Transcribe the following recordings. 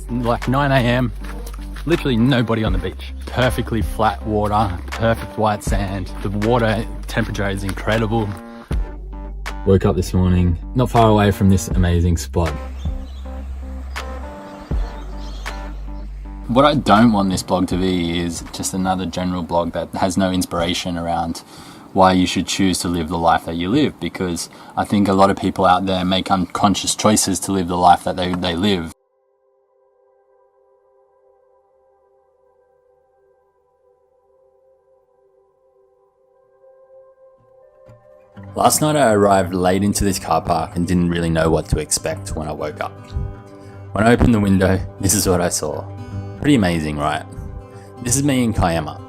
It's like 9 AM, literally nobody on the beach. Perfectly flat water, perfect white sand. The water temperature is incredible. Woke up this morning, not far away from this amazing spot. What I don't want this blog to be is just another general blog that has no inspiration around why you should choose to live the life that you live, because I think a lot of people out there make unconscious choices to live the life that they live. Last night I arrived late into this car park and didn't really know what to expect when I woke up. When I opened the window, this is what I saw. Pretty amazing, right? This is me in Kiama.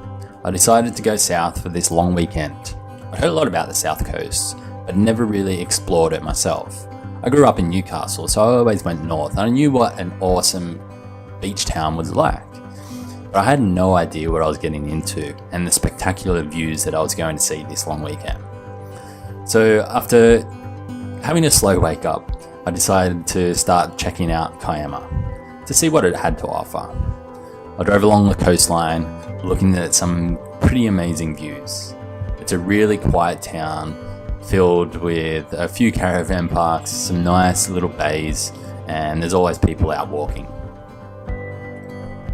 I decided to go south for this long weekend. I'd heard a lot about the south coast, but never really explored it myself. I grew up in Newcastle, so I always went north, and I knew what an awesome beach town was like. But I had no idea what I was getting into and the spectacular views that I was going to see this long weekend. So after having a slow wake up, I decided to start checking out Kiama to see what it had to offer. I drove along the coastline, looking at some pretty amazing views. It's a really quiet town filled with a few caravan parks, some nice little bays, and there's always people out walking.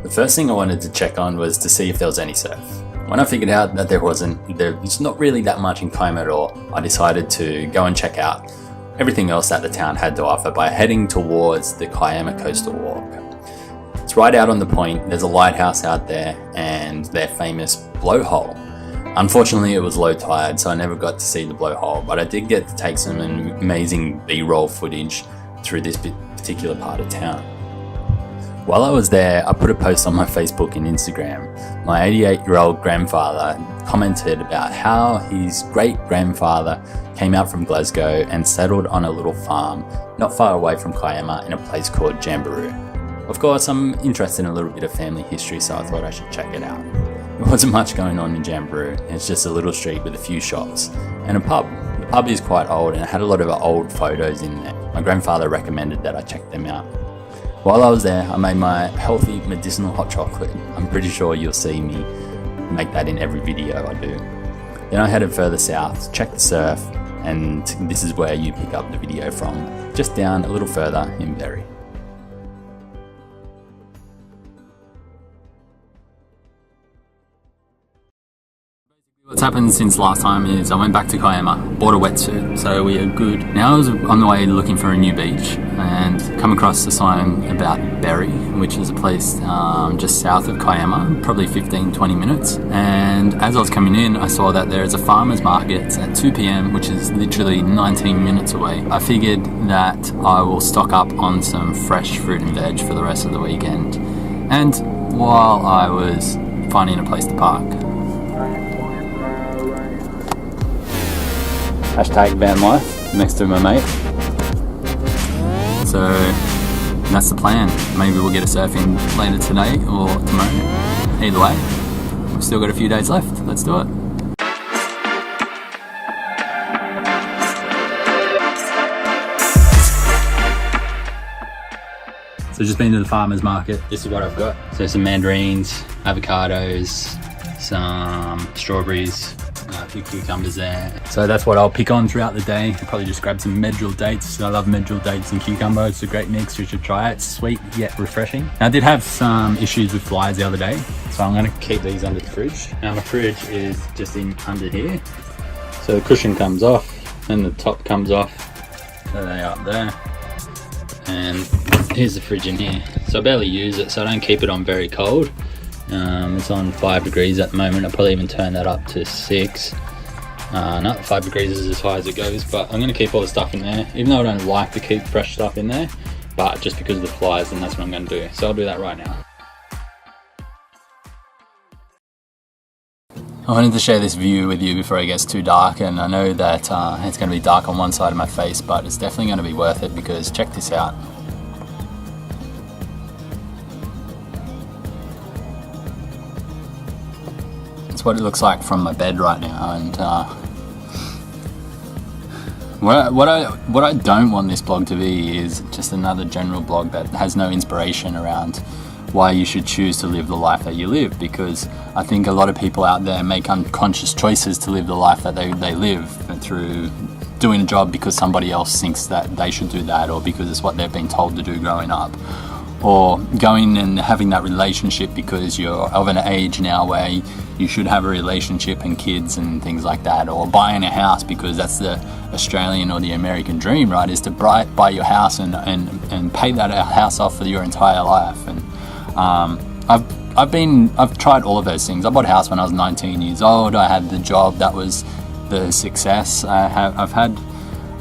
The first thing I wanted to check on was to see if there was any surf. When I figured out that there was not really that much in Kiama at all, I decided to go and check out everything else that the town had to offer by heading towards the Kiama Coastal Walk. It's right out on the point. There's a lighthouse out there and their famous blowhole. Unfortunately, it was low tide, so I never got to see the blowhole, but I did get to take some amazing B-roll footage through this particular part of town. While I was there, I put a post on my Facebook and Instagram. My 88-year-old grandfather commented about how his great-grandfather came out from Glasgow and settled on a little farm not far away from Kiama in a place called Jamberoo. Of course, I'm interested in a little bit of family history, so I thought I should check it out. There wasn't much going on in Jamberoo. It's just a little street with a few shops and a pub. The pub is quite old and it had a lot of old photos in there. My grandfather recommended that I check them out. While I was there, I made my healthy medicinal hot chocolate. I'm pretty sure you'll see me make that in every video I do. Then I headed further south, checked the surf, and this is where you pick up the video from, just down a little further in Berry. What's happened since last time is I went back to Kiama, bought a wetsuit, so we are good. Now I was on the way looking for a new beach and come across a sign about Berry, which is a place just south of Kiama, probably 15-20 minutes. And as I was coming in, I saw that there is a farmer's market at 2 PM, which is literally 19 minutes away. I figured that I will stock up on some fresh fruit and veg for the rest of the weekend. And while I was finding a place to park, hashtag Vanlife next to my mate. So that's the plan. Maybe we'll get a surf in later today or tomorrow. Either way, we've still got a few days left. Let's do it. So just been to the farmer's market. This is what I've got. So some mandarins, avocados, some strawberries, a few cucumbers there. So that's what I'll pick on throughout the day. I'll probably just grab some medjool dates. I love medjool dates and cucumber. It's a great mix. You should try it. It's sweet yet refreshing. Now, I did have some issues with flies the other day, so I'm going to keep these under the fridge. Now my fridge is just in under here. So the cushion comes off and the top comes off. There they are up there. And here's the fridge in here. So I barely use it, so I don't keep it on very cold. It's on 5 degrees at the moment. I'll probably even turn that up to 6. No, 5 degrees is as high as it goes, but I'm going to keep all the stuff in there, even though I don't like to keep fresh stuff in there, but just because of the flies, then that's what I'm going to do. So I'll do that right now. I wanted to share this view with you before it gets too dark, and I know that it's going to be dark on one side of my face, but it's definitely going to be worth it because check this out. That's what it looks like from my bed right now, and What I don't want this blog to be is just another general blog that has no inspiration around why you should choose to live the life that you live, because I think a lot of people out there make unconscious choices to live the life that they live through doing a job because somebody else thinks that they should do that, or because it's what they've been told to do growing up, or going and having that relationship because you're of an age now where you should have a relationship and kids and things like that, or buying a house because that's the Australian or the American dream, right, is to buy your house and pay that house off for your entire life. And I've tried all of those things. I bought a house when I was 19 years old. I had the job that was the success. I've had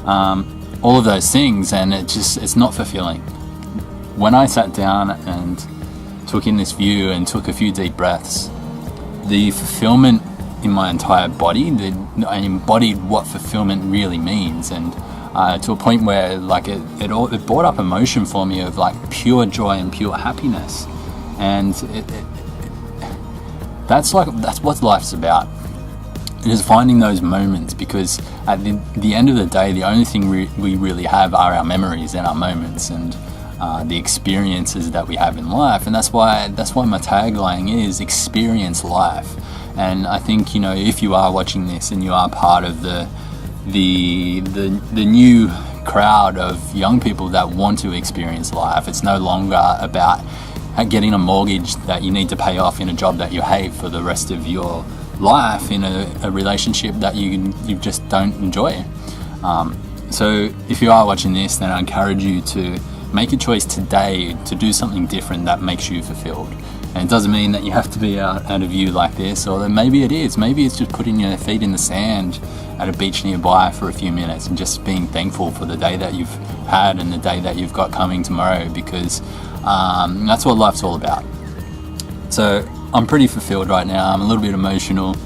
all of those things, and it's not fulfilling. When I sat down and took in this view and took a few deep breaths, the fulfillment in my entire body, I embodied what fulfillment really means, and to a point where like it brought up emotion for me of like pure joy and pure happiness. And that's what life's about. It is finding those moments, because at the end of the day, the only thing we really have are our memories and our moments and the experiences that we have in life. And that's why my tagline is experience life. And I think, you know, if you are watching this and you are part of the new crowd of young people that want to experience life, it's no longer about getting a mortgage that you need to pay off in a job that you hate for the rest of your life, in a relationship that you just don't enjoy. So if you are watching this, then I encourage you to make a choice today to do something different that makes you fulfilled. And it doesn't mean that you have to be out of view like this, or then maybe it is. Maybe it's just putting your feet in the sand at a beach nearby for a few minutes and just being thankful for the day that you've had and the day that you've got coming tomorrow, because that's what life's all about. So I'm pretty fulfilled right now. I'm a little bit emotional.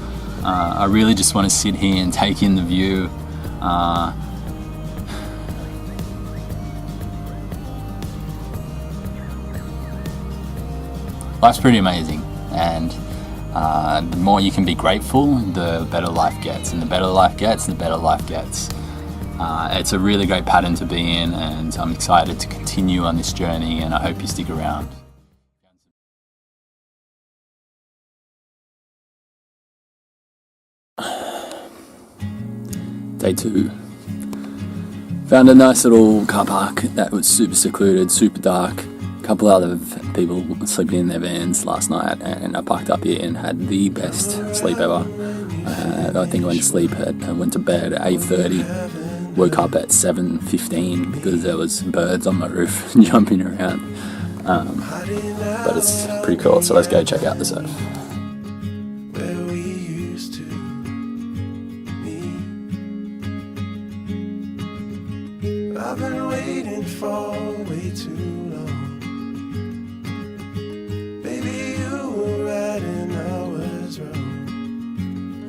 I really just want to sit here and take in the view. Life's pretty amazing, and the more you can be grateful, the better life gets, and the better life gets, the better life gets. It's a really great pattern to be in, and I'm excited to continue on this journey, and I hope you stick around. Day 2. Found a nice little car park that was super secluded, super dark. A couple other people sleeping in their vans last night, and I parked up here and had the best sleep ever. I think I went to bed at 8:30, woke up at 7:15 because there was birds on my roof jumping around. But it's pretty cool, so let's go check out the surf. I've been waiting for way too long. Baby, you were right and I was wrong.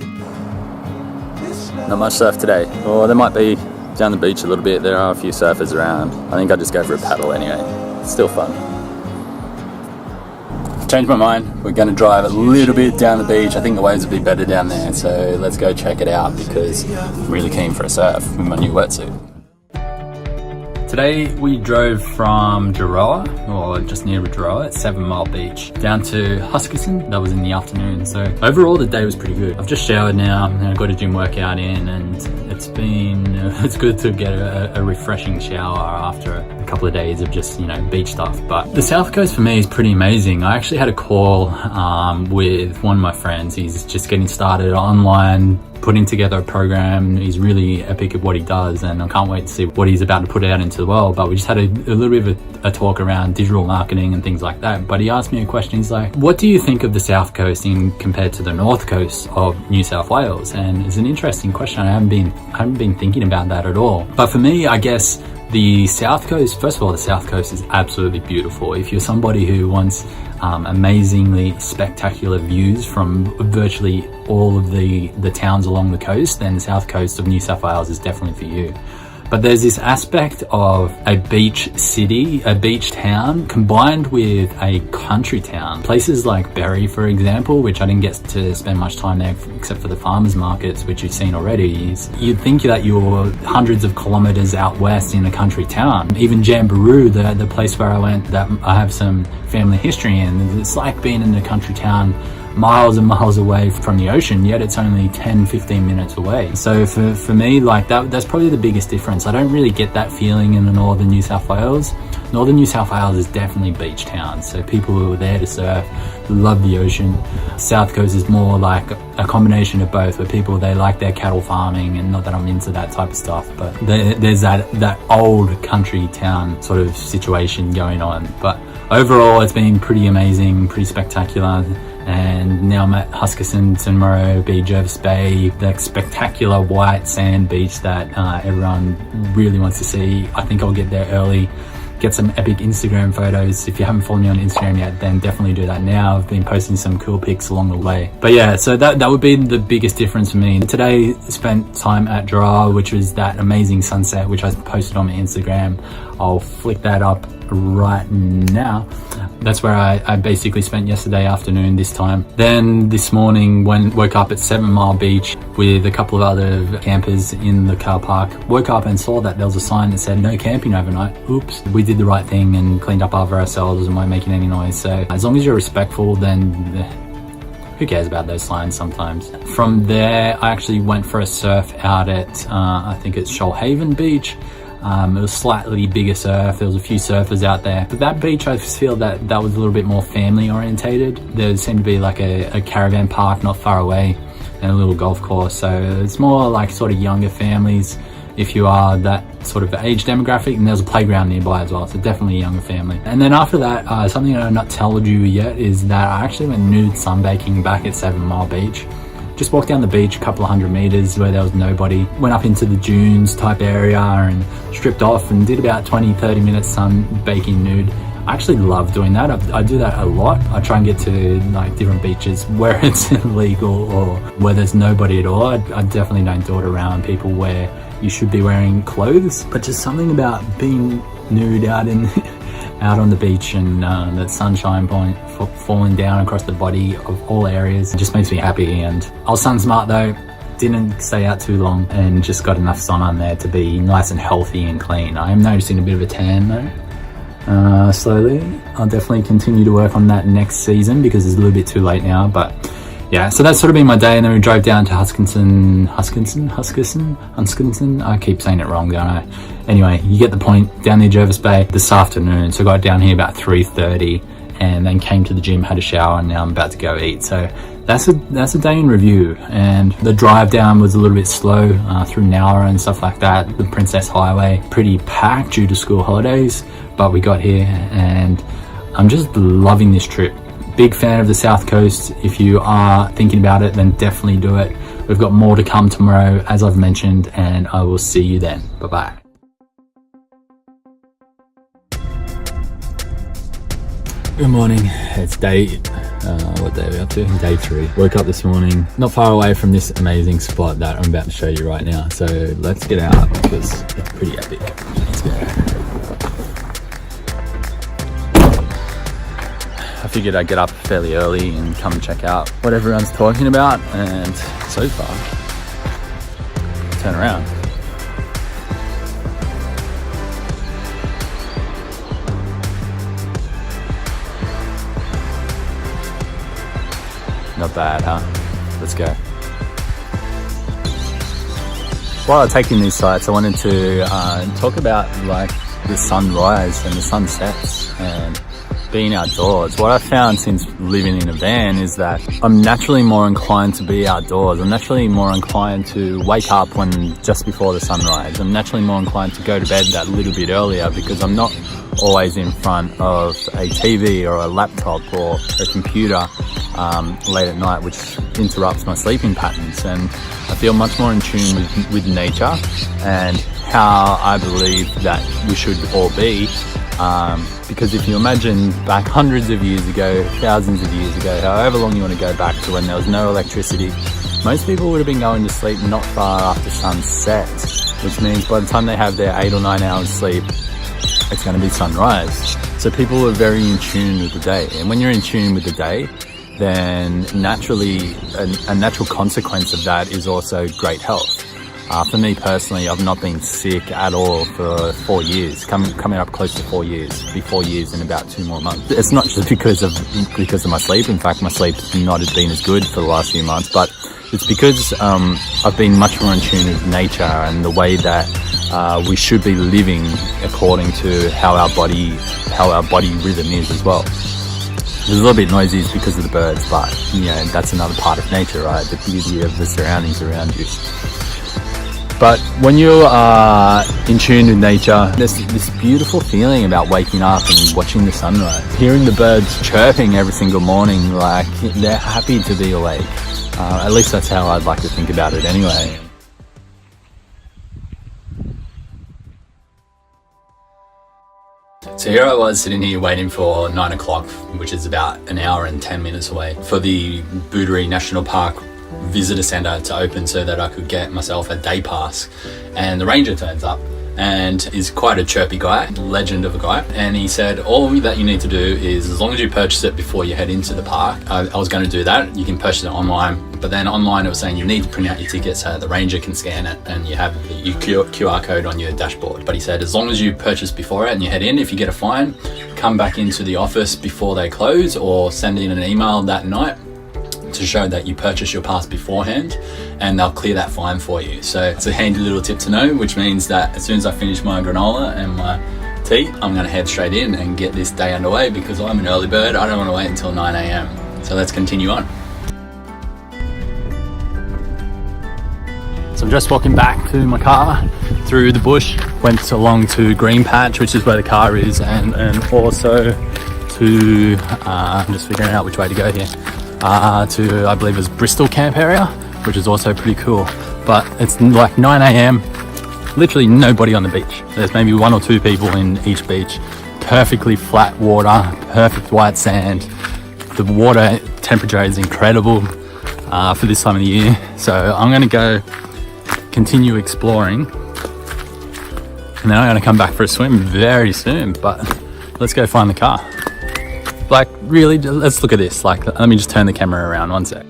Not much surf today. Or there might be down the beach a little bit. There are a few surfers around. I think I'll just go for a paddle anyway. It's still fun. Changed my mind. We're going to drive a little bit down the beach. I think the waves will be better down there. So let's go check it out, because I'm really keen for a surf with my new wetsuit. Today we drove from Gerroa, or just near Gerroa at 7 Mile Beach, down to Huskisson. That was in the afternoon. So overall the day was pretty good. I've just showered now and I got a gym workout in, and it's good to get a refreshing shower after a couple of days of just, you know, beach stuff. But the South Coast for me is pretty amazing. I actually had a call with one of my friends. He's just getting started online, putting together a program. He's really epic at what he does, and I can't wait to see what he's about to put out into the world. But we just had a little bit of a talk around digital marketing and things like that. But he asked me a question. He's like, what do you think of the South Coast compared to the North Coast of New South Wales? And it's an interesting question. I haven't been thinking about that at all. But for me, I guess the South Coast, first of all, the South Coast is absolutely beautiful. If you're somebody who wants amazingly spectacular views from virtually all of the towns along the coast, then the South Coast of New South Wales is definitely for you. But there's this aspect of a beach city, a beach town, combined with a country town. Places like Berry, for example, which I didn't get to spend much time there except for the farmers markets, which you've seen already, is you'd think that you're hundreds of kilometers out west in a country town. Even Jamboree, the place where I went that I have some family history in, it's like being in a country town miles and miles away from the ocean, yet it's only 10-15 minutes away. So for me, like that's probably the biggest difference. I don't really get that feeling in the northern New South Wales. Northern New South Wales is definitely beach towns, so people who are there to surf love the ocean. South Coast is more like a combination of both, where people, they like their cattle farming, and not that I'm into that type of stuff, but there's that old country town sort of situation going on. But overall, it's been pretty amazing, pretty spectacular. And now I'm at Huskisson, tomorrow be Jervis Bay, that spectacular white sand beach that everyone really wants to see. I think I'll get there early, get some epic Instagram photos. If you haven't followed me on Instagram yet, then definitely do that now. I've been posting some cool pics along the way. But yeah, so that would be the biggest difference for me. Today spent time at Gerroa, which was that amazing sunset, which I posted on my Instagram. I'll flick that up right now. That's where I basically spent yesterday afternoon this time. Then this morning, woke up at 7 Mile Beach with a couple of other campers in the car park. Woke up and saw that there was a sign that said no camping overnight. Oops. We did the right thing and cleaned up after ourselves and weren't making any noise. So as long as you're respectful, then who cares about those signs sometimes. From there, I actually went for a surf out at I think it's Shoalhaven Beach. It was slightly bigger surf. There was a few surfers out there, but that beach, I feel that was a little bit more family orientated. There seemed to be like a caravan park not far away and a little golf course. So it's more like sort of younger families if you are that sort of age demographic, and there's a playground nearby as well, so definitely a younger family. And then after that, something I've not told you yet is that I actually went nude sunbaking back at 7 Mile Beach. Just walked down the beach a couple of 100 meters where there was nobody, went up into the dunes type area and stripped off and did about 20-30 minutes sunbaking nude. I actually love doing that. I do that a lot. I try and get to like different beaches where it's illegal or where there's nobody at all. I definitely don't do it around people where you should be wearing clothes, but just something about being nude out on the beach and that sunshine point falling down across the body of all areas, it just makes me happy. And I was sun smart though, didn't stay out too long and just got enough sun on there to be nice and healthy and clean. I am noticing a bit of a tan though, slowly. I'll definitely continue to work on that next season because it's a little bit too late now, but yeah, so that's sort of been my day. And then we drove down to Huskisson. I keep saying it wrong, don't I? Anyway, you get the point. Down near Jervis Bay this afternoon. So I got down here about 3:30 and then came to the gym, had a shower, and now I'm about to go eat. So that's a day in review. And the drive down was a little bit slow through Nowra and stuff like that. The Princess Highway, pretty packed due to school holidays, but we got here and I'm just loving this trip. Big fan of the South Coast. If you are thinking about it, then definitely do it. We've got more to come tomorrow, as I've mentioned, and I will see you then. Bye-bye. Good morning. It's day, what day are we up to? Day 3. Woke up this morning, not far away from this amazing spot that I'm about to show you right now. So let's get out because it's pretty epic. Let's go. I figured I'd get up fairly early and come and check out what everyone's talking about, and so far, turn around. Not bad, huh? Let's go. While I'm taking these sites, I wanted to talk about like the sunrise and the sunsets and being outdoors. What I've found since living in a van is that I'm naturally more inclined to be outdoors. I'm naturally more inclined to wake up just before the sunrise. I'm naturally more inclined to go to bed that little bit earlier because I'm not always in front of a TV or a laptop or a computer late at night, which interrupts my sleeping patterns. And I feel much more in tune with nature and how I believe that we should all be. Because if you imagine back hundreds of years ago, thousands of years ago, however long you want to go back to when there was no electricity, most people would have been going to sleep not far after sunset. which means by the time they have their 8 or 9 hours sleep, it's going to be sunrise. So people are very in tune with the day, and when you're in tune with the day, then naturally a natural consequence of that is also great health. For me personally, I've not been sick at all for 4 years, coming up close to 4 years. It'll be 4 years in about 2 more months. It's not just because of my sleep. In fact, my sleep's not been as good for the last few months, but it's because I've been much more in tune with nature and the way that we should be living according to how our body rhythm is as well. It's a little bit noisy because of the birds, but you know, that's another part of nature, right? The beauty of the surroundings around you. But when you are in tune with nature, there's this beautiful feeling about waking up and watching the sunrise. Hearing the birds chirping every single morning, like they're happy to be awake. At least that's how I'd like to think about it anyway. So here I was sitting here waiting for 9 o'clock, which is about an hour and 10 minutes away, for the Berry National Park visitor centre to open so that I could get myself a day pass. And the ranger turns up and is quite a chirpy guy, legend of a guy, and he said all that you need to do is, as long as you purchase it before you head into the park. I was going to do that. You can purchase it online, but then online it was saying you need to print out your ticket so the ranger can scan it and you have the QR code on your dashboard. But he said as long as you purchase before it and you head in, if you get a fine, come back into the office before they close or send in an email that night to show that you purchased your pass beforehand, and they'll clear that fine for you. So it's a handy little tip to know, which means that as soon as I finish my granola and my tea, I'm going to head straight in and get this day underway, because I'm an early bird. I don't want to wait until 9 a.m. So let's continue on. So I'm just walking back to my car through the bush, went along to Green Patch, which is where the car is, and also to, I'm just figuring out which way to go here, to, I believe it was Bristol Camp area, which is also pretty cool. But it's like 9 a.m, literally nobody on the beach. There's maybe 1 or 2 people in each beach. Perfectly flat water, perfect white sand. The water temperature is incredible for this time of the year. So I'm gonna go continue exploring, and then I'm gonna come back for a swim very soon, but let's go find the car. Like, really, let's look at this. Like, let me just turn the camera around 1 sec.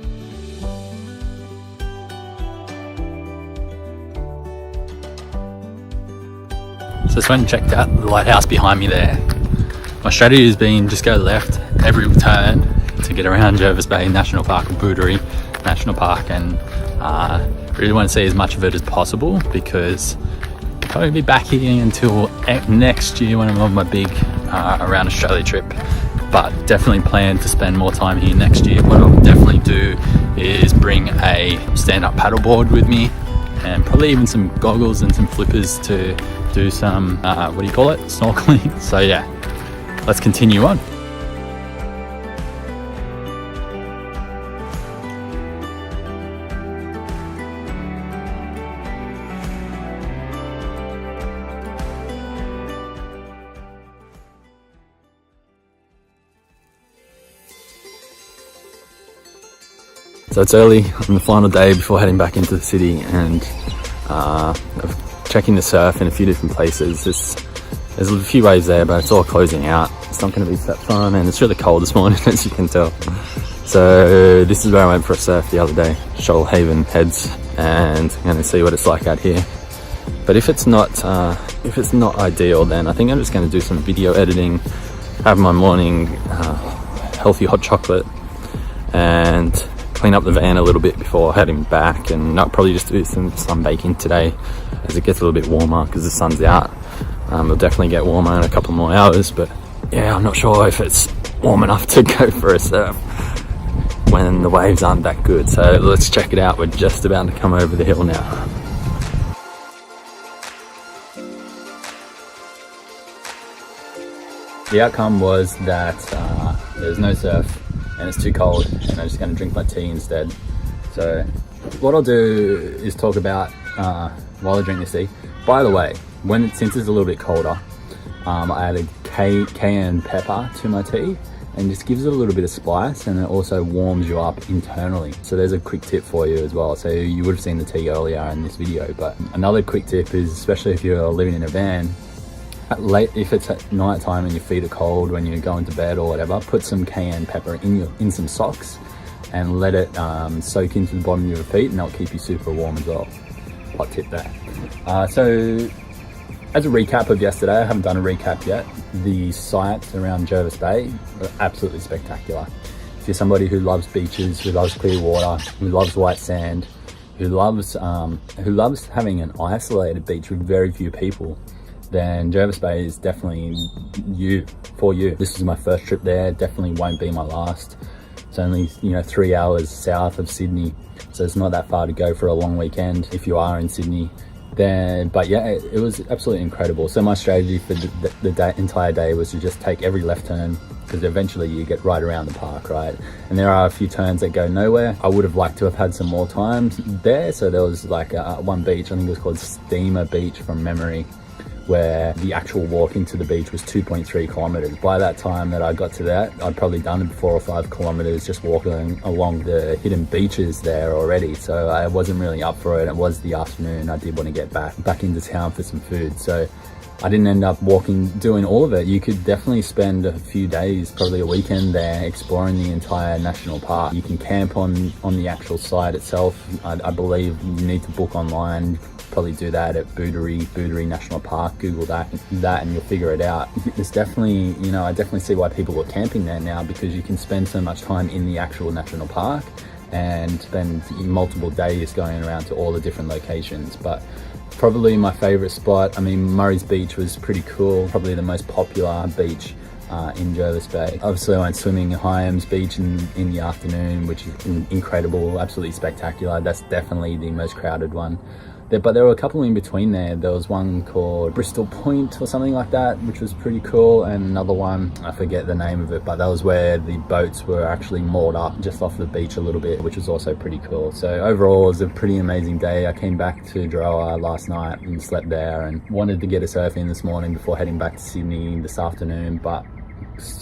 So just went and checked out the lighthouse behind me there. My strategy has been just go left every turn to get around Jervis Bay National Park or Berry National Park, and really want to see as much of it as possible, because I won't be back here until next year when I'm on my big around Australia trip. But definitely plan to spend more time here next year. What I'll definitely do is bring a stand-up paddleboard with me, and probably even some goggles and some flippers to do some, what do you call it? Snorkeling. So yeah, let's continue on. So it's early on the final day before heading back into the city, and checking the surf in a few different places. There's a few waves there, but it's all closing out. It's not going to be that fun, and it's really cold this morning, as you can tell. So this is where I went for a surf the other day, Shoalhaven Heads, and I'm going to see what it's like out here. But if it's not ideal, then I think I'm just going to do some video editing, have my morning healthy hot chocolate, and clean up the van a little bit before heading back, and I'll probably just do some sunbaking today as it gets a little bit warmer because the sun's out. It'll definitely get warmer in a couple more hours, but yeah, I'm not sure if it's warm enough to go for a surf when the waves aren't that good. So let's check it out. We're just about to come over the hill now. The outcome was that there's no surf and it's too cold, and I'm just going to drink my tea instead. So what I'll do is talk about while I drink this tea. By the way, since it's a little bit colder, I added cayenne pepper to my tea, and just gives it a little bit of spice, and it also warms you up internally. So there's a quick tip for you as well. So you would have seen the tea earlier in this video, but another quick tip is, especially if you're living in a van, if it's at night time and your feet are cold when you're going to bed or whatever, put some cayenne pepper in some socks and let it soak into the bottom of your feet, and that'll keep you super warm as well. Hot tip there. So as a recap of yesterday, I haven't done a recap yet. The sights around Jervis Bay are absolutely spectacular. If you're somebody who loves beaches, who loves clear water, who loves white sand, who loves having an isolated beach with very few people, then Jervis Bay is definitely for you. This is my first trip there, definitely won't be my last. It's only 3 hours south of Sydney, so it's not that far to go for a long weekend if you are in Sydney. But yeah, it was absolutely incredible. So my strategy for the entire day was to just take every left turn, because eventually you get right around the park, right? And there are a few turns that go nowhere. I would have liked to have had some more time there. So there was like one beach, I think it was called Steamer Beach from memory, where the actual walk into the beach was 2.3 kilometers. By that time that I got to that, I'd probably done 4 or 5 kilometers just walking along the hidden beaches there already. So I wasn't really up for it. It was the afternoon. I did want to get back into town for some food. So I didn't end up doing all of it. You could definitely spend a few days, probably a weekend there, exploring the entire national park. You can camp on the actual site itself. I believe you need to book online. Probably do that at Boundary National Park. Google that and you'll figure it out. It's definitely, I definitely see why people are camping there now, because you can spend so much time in the actual national park and spend multiple days going around to all the different locations. But probably my favorite spot, Murray's Beach was pretty cool, probably the most popular beach in Jervis Bay. Obviously I went swimming at Hyams Beach in the afternoon, which is incredible, absolutely spectacular. That's definitely the most crowded one. But there were a couple in between there. There was one called Bristol Point or something like that, which was pretty cool, and another one, I forget the name of it, but that was where the boats were actually moored up just off the beach a little bit, which was also pretty cool. So overall, it was a pretty amazing day. I came back to Gerroa last night and slept there, and wanted to get a surf in this morning before heading back to Sydney this afternoon, but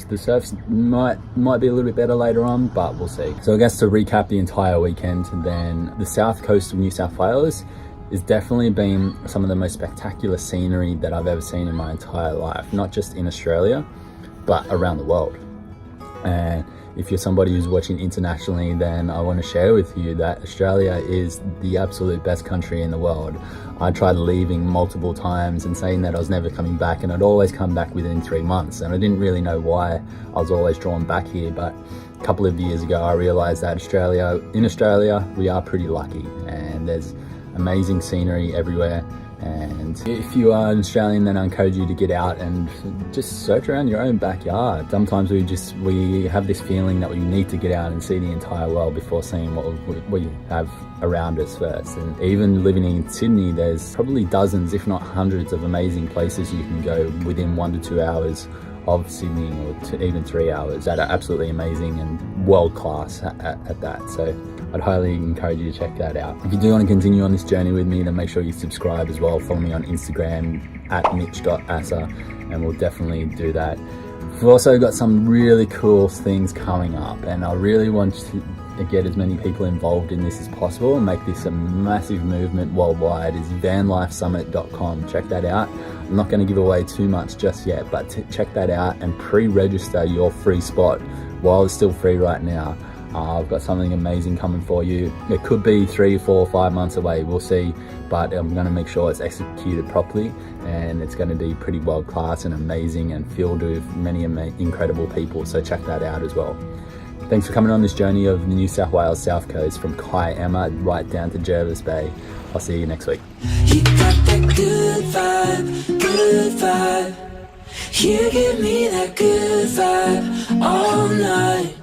the surfs might be a little bit better later on, but we'll see. So I guess to recap the entire weekend, then the south coast of New South Wales has definitely been some of the most spectacular scenery that I've ever seen in my entire life, not just in Australia, but around the world. And if you're somebody who's watching internationally, then I want to share with you that Australia is the absolute best country in the world. I tried leaving multiple times and saying that I was never coming back, and I'd always come back within 3 months, and I didn't really know why I was always drawn back here. But a couple of years ago, I realized that in Australia, we are pretty lucky, and there's amazing scenery everywhere. And if you are an Australian, then I encourage you to get out and just search around your own backyard. Sometimes we have this feeling that we need to get out and see the entire world before seeing what we have around us first. And even living in Sydney, there's probably dozens, if not hundreds, of amazing places you can go within 1 to 2 hours of Sydney, or even 3 hours, that are absolutely amazing and world class at that. So I'd highly encourage you to check that out. If you do want to continue on this journey with me, then make sure you subscribe as well. Follow me on Instagram at Mitch.Asser, and we'll definitely do that. We've also got some really cool things coming up, and I really want to get as many people involved in this as possible and make this a massive movement worldwide. Is vanlifesummit.com. Check that out. I'm not going to give away too much just yet, but check that out and pre-register your free spot while it's still free right now. I've got something amazing coming for you. It could be 3, 4, 5 months away, we'll see, but I'm going to make sure it's executed properly, and it's going to be pretty world class and amazing and filled with many incredible people. So check that out as well. Thanks for coming on this journey of the New South Wales South Coast from Kiama right down to Jervis Bay. I'll see you next week. You got that good vibe, good vibe. You give me that good vibe all night.